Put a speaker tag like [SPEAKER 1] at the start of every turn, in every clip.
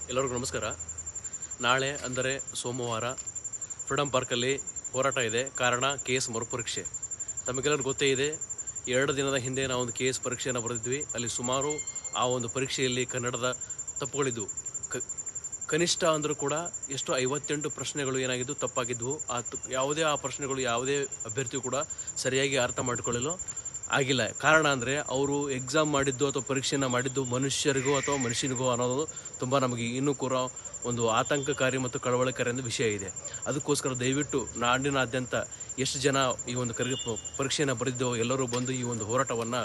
[SPEAKER 1] ಎಲ್ಲರಿಗೂ ನಮಸ್ಕಾರ. ನಾಳೆ ಅಂದರೆ ಸೋಮವಾರ ಫ್ರೀಡಂ ಪಾರ್ಕಲ್ಲಿ ಹೋರಾಟ ಇದೆ. ಕಾರಣ KS ಮರುಪರೀಕ್ಷೆ. ತಮಗೆಲ್ಲರಿಗೂ ಗೊತ್ತೇ ಇದೆ, 2 ದಿನದ ಹಿಂದೆ ನಾವು ಒಂದು KS ಪರೀಕ್ಷೆಯನ್ನು ಬರೆದಿದ್ವಿ. ಅಲ್ಲಿ ಸುಮಾರು ಆ ಒಂದು ಪರೀಕ್ಷೆಯಲ್ಲಿ ಕನ್ನಡದ ತಪ್ಪುಗಳಿದ್ವು. ಕನಿಷ್ಠ ಅಂದರೂ ಕೂಡ ಎಷ್ಟು 58 ಪ್ರಶ್ನೆಗಳು ಏನಾಗಿದ್ದು ತಪ್ಪಾಗಿದ್ವು. ಆ ಪ್ರಶ್ನೆಗಳು ಯಾವುದೇ ಅಭ್ಯರ್ಥಿಯು ಕೂಡ ಸರಿಯಾಗಿ ಅರ್ಥ ಮಾಡಿಕೊಳ್ಳಲು ಆಗಿಲ್ಲ. ಕಾರಣ ಅಂದರೆ ಅವರು ಎಕ್ಸಾಮ್ ಮಾಡಿದ್ದು ಅಥವಾ ಪರೀಕ್ಷೆಯನ್ನು ಮಾಡಿದ್ದು ಮನುಷ್ಯರಿಗೋ ಅಥವಾ ಮನುಷ್ಯನಿಗೋ ಅನ್ನೋದು ತುಂಬ ನಮಗೆ ಇನ್ನೂ ಕೂಡ ಒಂದು ಆತಂಕಕಾರಿ ಮತ್ತು ಕಳವಳಕಾರಿ ವಿಷಯ ಇದೆ. ಅದಕ್ಕೋಸ್ಕರ ದಯವಿಟ್ಟು ನಾಡಿನಾದ್ಯಂತ ಎಷ್ಟು ಜನ ಈ ಒಂದು ಪರೀಕ್ಷೆಯನ್ನು ಬರೆದಿದ್ದೋ ಎಲ್ಲರೂ ಬಂದು ಈ ಒಂದು ಹೋರಾಟವನ್ನು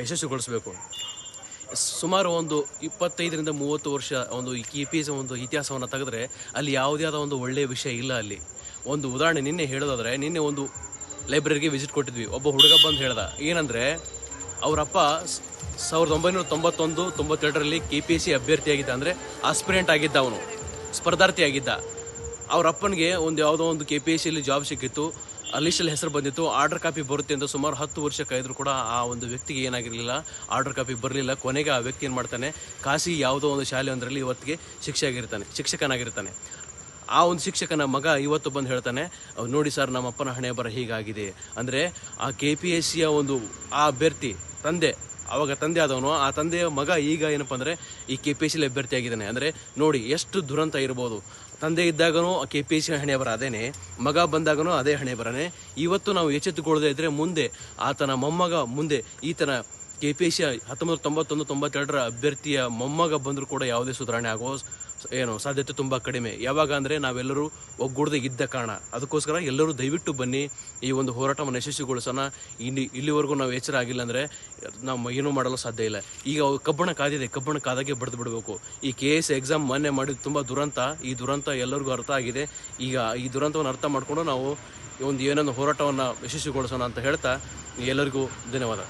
[SPEAKER 1] ಯಶಸ್ವಿಗೊಳಿಸಬೇಕು. ಸುಮಾರು ಒಂದು 25ರಿಂದ 30 ವರ್ಷ ಒಂದು KPSC ಒಂದು ಇತಿಹಾಸವನ್ನು ತೆಗೆದ್ರೆ ಅಲ್ಲಿ ಯಾವುದೇ ಆದ ಒಂದು ಒಳ್ಳೆಯ ವಿಷಯ ಇಲ್ಲ. ಅಲ್ಲಿ ಒಂದು ಉದಾಹರಣೆ ನಿನ್ನೆ ಹೇಳೋದಾದರೆ, ನಿನ್ನೆ ಒಂದು ಲೈಬ್ರರಿಗೆ ವಿಸಿಟ್ ಕೊಟ್ಟಿದ್ವಿ. ಒಬ್ಬ ಹುಡುಗ ಬಂದು ಹೇಳ್ದ ಏನಂದರೆ, ಅವರಪ್ಪ 1991-92ರಲ್ಲಿ KPSC ಅಭ್ಯರ್ಥಿಯಾಗಿದ್ದ, ಅಂದರೆ ಆಸ್ಪಿರೆಂಟ್ ಆಗಿದ್ದ, ಅವನು ಸ್ಪರ್ಧಾರ್ಥಿ ಆಗಿದ್ದ. ಅವ್ರ ಅಪ್ಪನಿಗೆ ಯಾವುದೋ ಒಂದು KPSCಯಲ್ಲಿ ಜಾಬ್ ಸಿಕ್ಕಿತ್ತು, ಲಿಸ್ಟಲ್ಲಿ ಹೆಸರು ಬಂದಿತ್ತು. ಆರ್ಡರ್ ಕಾಪಿ ಬರುತ್ತೆ ಅಂತ ಸುಮಾರು 10 ವರ್ಷ ಕಾಯ್ದರೂ ಕೂಡ ಆ ಒಂದು ವ್ಯಕ್ತಿಗೆ ಏನಾಗಿರಲಿಲ್ಲ, ಆರ್ಡರ್ ಕಾಪಿ ಬರಲಿಲ್ಲ. ಕೊನೆಗೆ ಆ ವ್ಯಕ್ತಿ ಏನು ಮಾಡ್ತಾನೆ, ಖಾಸಗಿ ಯಾವುದೋ ಒಂದು ಶಾಲೆ ಒಂದರಲ್ಲಿ ಇವತ್ತಿಗೆ ಶಿಕ್ಷಕನಾಗಿರ್ತಾನೆ. ಆ ಒಂದು ಶಿಕ್ಷಕನ ಮಗ ಇವತ್ತು ಬಂದು ಹೇಳ್ತಾನೆ, ನೋಡಿ ಸರ್, ನಮ್ಮ ಅಪ್ಪನ ಹಣೆ ಬರ ಹೀಗಾಗಿದೆ. ಅಂದರೆ ಆ KPSCಯ ಒಂದು ಆ ಅಭ್ಯರ್ಥಿ ಅವಾಗ ತಂದೆ ಆದವನು, ಆ ತಂದೆಯ ಮಗ ಈಗ ಏನಪ್ಪ ಅಂದರೆ ಈ KPSCಲಿ ಅಭ್ಯರ್ಥಿ ಆಗಿದ್ದಾನೆ. ಅಂದರೆ ನೋಡಿ ಎಷ್ಟು ದುರಂತ ಇರ್ಬೋದು. ತಂದೆ ಇದ್ದಾಗನೂ KPSC ಹಣೆ ಬರ ಅದೇನೆ, ಮಗ ಬಂದಾಗನೂ ಅದೇ ಹಣೆ ಬರನೇ. ಇವತ್ತು ನಾವು ಎಚ್ಚೆತ್ತುಕೊಳ್ಳದೆ ಇದ್ದರೆ ಮುಂದೆ ಆತನ ಮೊಮ್ಮಗ, ಮುಂದೆ ಈತನ KPSC 1991-92ರ ಅಭ್ಯರ್ಥಿಯ ಮೊಮ್ಮಗ ಬಂದರೂ ಕೂಡ ಯಾವುದೇ ಸುಧಾರಣೆ ಆಗೋ ಸಾಧ್ಯತೆ ತುಂಬ ಕಡಿಮೆ. ಯಾವಾಗ ಅಂದರೆ ನಾವೆಲ್ಲರೂ ಒಗ್ಗೂಡದೆ ಇದ್ದ ಕಾರಣ. ಅದಕ್ಕೋಸ್ಕರ ಎಲ್ಲರೂ ದಯವಿಟ್ಟು ಬನ್ನಿ, ಈ ಒಂದು ಹೋರಾಟವನ್ನು ಯಶಸ್ವಿಗೊಳಿಸೋಣ. ಇಲ್ಲಿವರೆಗೂ ನಾವು ಎಚ್ಚರ ಆಗಿಲ್ಲ ಅಂದರೆ ನಾವು ಏನೂ ಮಾಡಲು ಸಾಧ್ಯ ಇಲ್ಲ. ಈಗ ಕಬ್ಬಣ ಕಾದಾಗೆ ಬಡ್ದು ಬಿಡಬೇಕು. ಈ KS ಎಕ್ಸಾಮ್ ಮೊನ್ನೆ ಮಾಡಿದ್ದು ತುಂಬ ದುರಂತ. ಈ ದುರಂತ ಎಲ್ಲರಿಗೂ ಅರ್ಥ ಆಗಿದೆ. ಈಗ ಈ ದುರಂತವನ್ನು ಅರ್ಥ ಮಾಡಿಕೊಂಡು ನಾವು ಏನೊಂದು ಹೋರಾಟವನ್ನು ಯಶಸ್ವಿಗೊಳಿಸೋಣ ಅಂತ ಹೇಳ್ತಾ ಎಲ್ಲರಿಗೂ ಧನ್ಯವಾದ.